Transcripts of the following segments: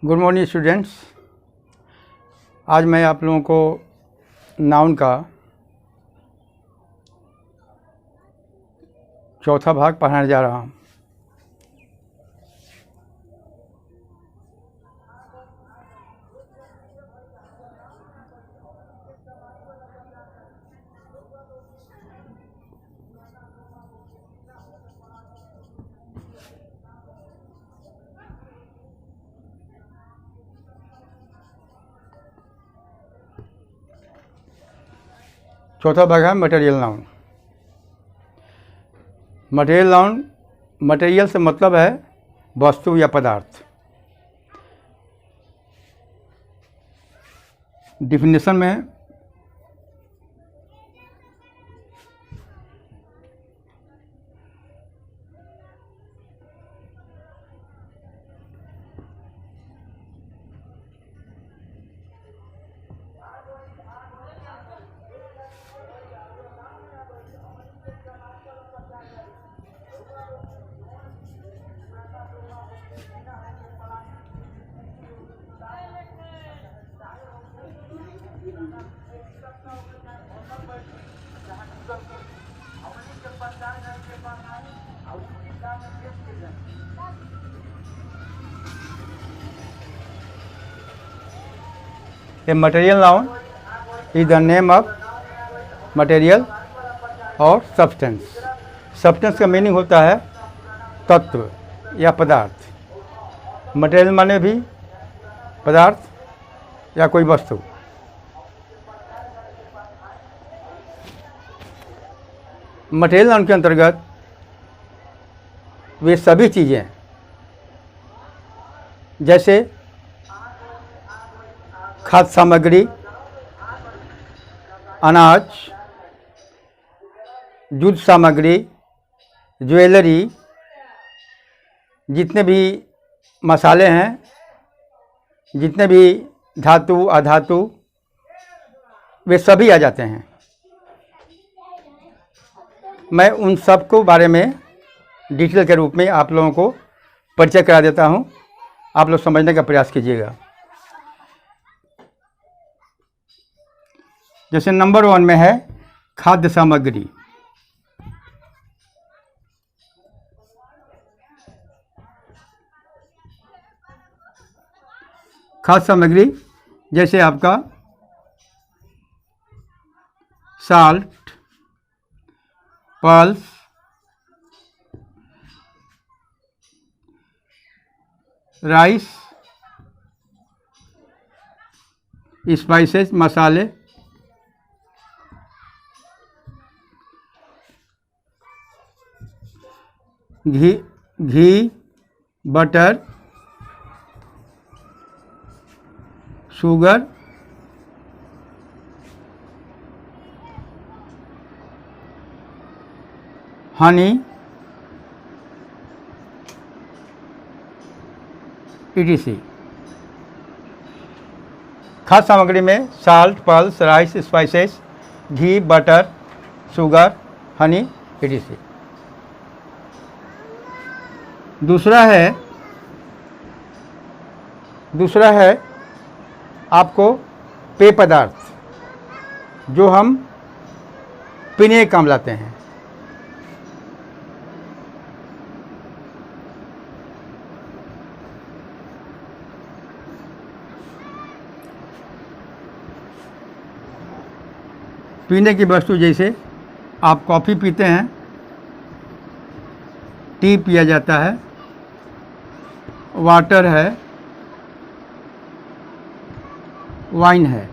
Good morning students. आज मैं आप लोगों को नाउन का चौथा भाग पढ़ाने जा रहा हूँ। चौथा भाग है material noun. Material noun, material से मतलब है वस्तु या पदार्थ। डिफिनेशन में a material noun is the name of material और सब्सटेंस। सब्सटेंस का मीनिंग होता है तत्व या पदार्थ। मटेरियल माने भी पदार्थ या कोई वस्तु। मटेरियल नाउन के अंतर्गत वे सभी चीज़ें जैसे खाद्य सामग्री, अनाज, दूध सामग्री, ज्वेलरी, जितने भी मसाले हैं, जितने भी धातु अधातु, वे सभी आ जाते हैं। मैं उन सब को बारे में डिटेल के रूप में आप लोगों को परिचय करा देता हूं। आप लोग समझने का प्रयास कीजिएगा। जैसे नंबर 1 में है खाद्य सामग्री। खाद्य सामग्री जैसे आपका साल्ट, पल्स, राइस, स्पाइसेस, मसाले, घी, बटर, शुगर, हनी, etc। खाद्य सामग्री में साल्ट, पल्स, राइस, स्पाइसेस, घी, बटर, शुगर, हनी, etc। दूसरा है आपको पेय पदार्थ, जो हम पीने के काम लाते हैं। पीने की वस्तु जैसे आप कॉफ़ी पीते हैं, टी पिया जाता है, वाटर है, वाइन है।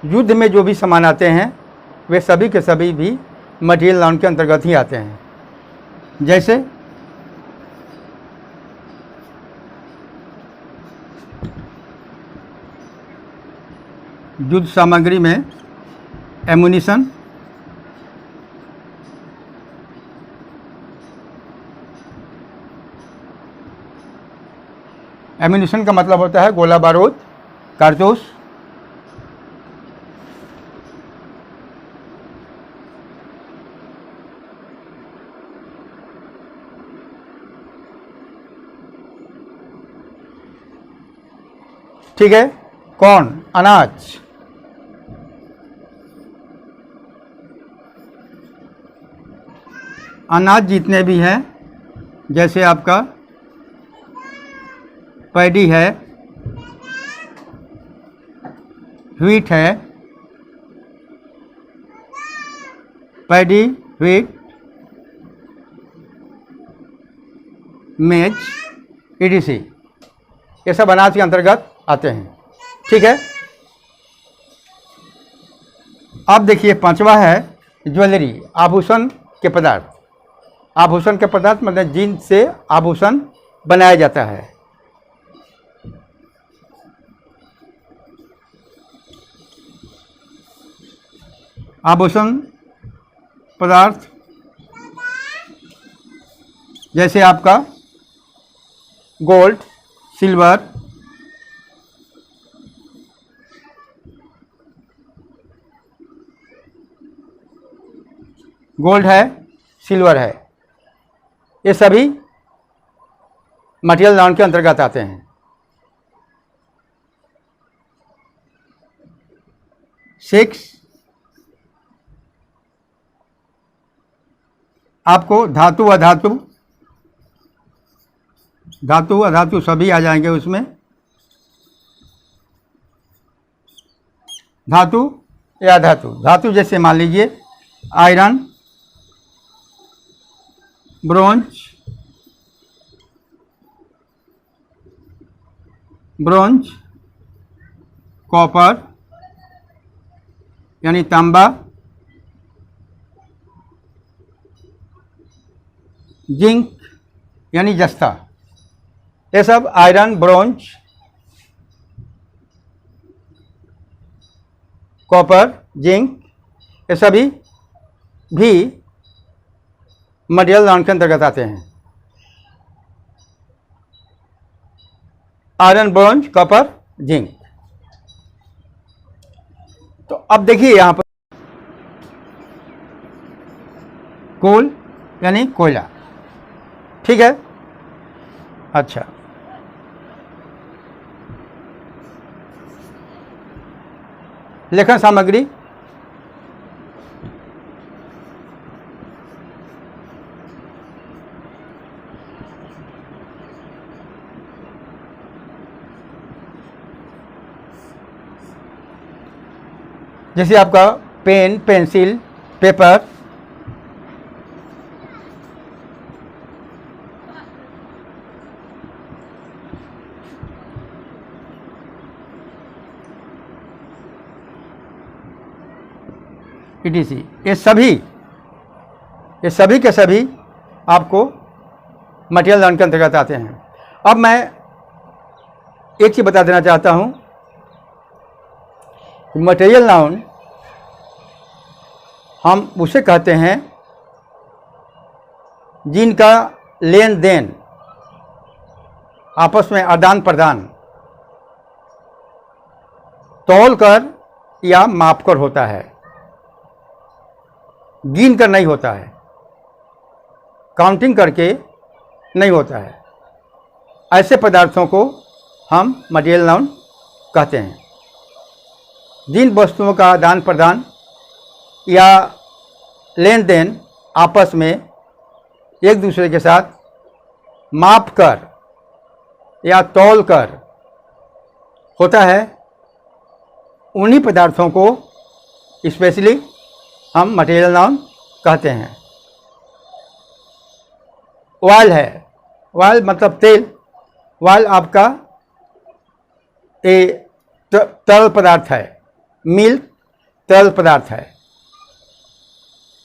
युद्ध में जो भी सामान आते हैं वे सभी के सभी भी मटेरियल नाउन के अंतर्गत ही आते हैं। जैसे युद्ध सामग्री में एमुनिशन, एम्यूनिशन का मतलब होता है गोला बारूद, कारतूस। ठीक है। कॉर्न, अनाज। अनाज जितने भी हैं, जैसे आपका पैडी है, व्हीट है, पैडी, व्हीट, मेज, ईडीसी, ये सब अनाज के अंतर्गत आते हैं। ठीक है। अब देखिए पांचवा है ज्वेलरी, आभूषण के पदार्थ। आभूषण के पदार्थ मतलब जिनसे आभूषण बनाया जाता है। आभूषण पदार्थ जैसे आपका गोल्ड, सिल्वर, गोल्ड है, सिल्वर है, ये सभी मटेरियल नॉन के अंतर्गत आते हैं। सिक्स, आपको धातु अधातु, धातु अधातु सभी आ जाएंगे उसमें। धातु या धातु, धातु जैसे मान लीजिए आयरन, ब्रोंज, ब्रोंज, कॉपर यानी तांबा, जिंक यानी जस्ता, ये सब आयरन, ब्रोंज, कॉपर, जिंक, ये सभी भी मटेरियल नॉन के अंतर्गत आते हैं। Iron, bronze, copper, zinc. तो अब देखिए यहां पर कोल यानी कोयला। ठीक है। अच्छा, लेखन सामग्री, जैसे आपका पेन, पेंसिल, पेपर, ईटीसी, ये सभी के सभी आपको मटेरियल नॉन के अंतर्गत आते हैं। अब मैं एक चीज़ बता देना चाहता हूँ, मटेरियल नाउन हम उसे कहते हैं जिनका लेन देन, आपस में आदान प्रदान तौल कर या माप कर होता है, गिन कर नहीं होता है, काउंटिंग करके नहीं होता है। ऐसे पदार्थों को हम मटेरियल नाउन कहते हैं। जिन वस्तुओं का आदान प्रदान या लेन देन आपस में एक दूसरे के साथ माप कर या तौल कर होता है, उन्हीं पदार्थों को स्पेशली हम मटेरियल नाउन कहते हैं। ऑयल है, ऑयल मतलब तेल। ऑयल आपका तरल पदार्थ है, मिल्क तरल पदार्थ है।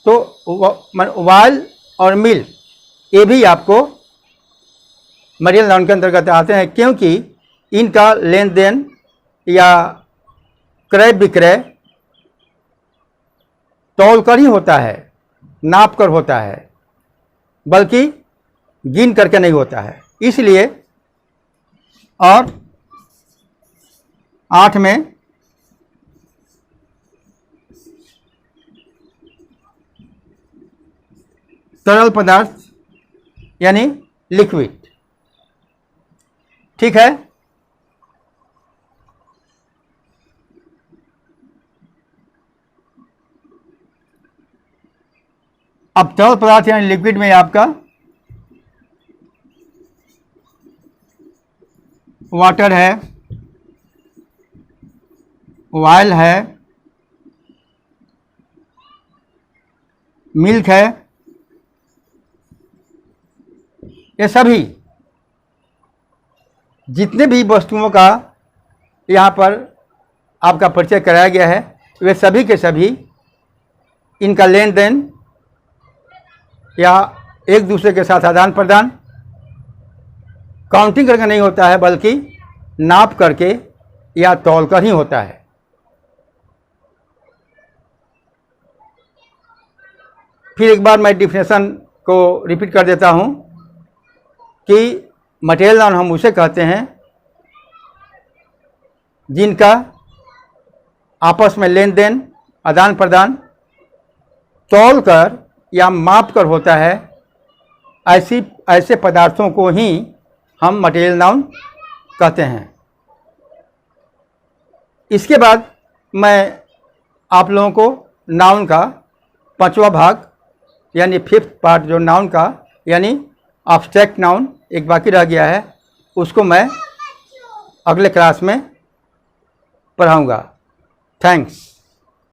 तो ऑयल और मिल्क ये भी आपको मटेरियल नाउन के अंतर्गत आते हैं, क्योंकि इनका लेन देन या क्रय विक्रय तौल कर ही होता है, नाप कर होता है, बल्कि गिन करके नहीं होता है। इसलिए और 8 में तरल पदार्थ यानी लिक्विड। ठीक है। अब तरल पदार्थ यानी लिक्विड में आपका वाटर है, ऑयल है, मिल्क है, ये सभी जितने भी वस्तुओं का यहाँ पर आपका परिचय कराया गया है, वे सभी के सभी इनका लेन देन या एक दूसरे के साथ आदान प्रदान काउंटिंग करके नहीं होता है, बल्कि नाप करके या तौल कर ही होता है। फिर एक बार मैं डिफिनेशन को रिपीट कर देता हूँ कि मटेरियल नाउन हम उसे कहते हैं जिनका आपस में लेन देन, आदान प्रदान तौल कर या माप कर होता है। ऐसे पदार्थों को ही हम मटेरियल नाउन कहते हैं। इसके बाद मैं आप लोगों को नाउन का 5वां भाग यानी 5th पार्ट जो नाउन का यानी एब्स्ट्रैक्ट नाउन एक बाकी रह गया है, उसको मैं अगले क्लास में पढ़ाऊँगा। थैंक्स।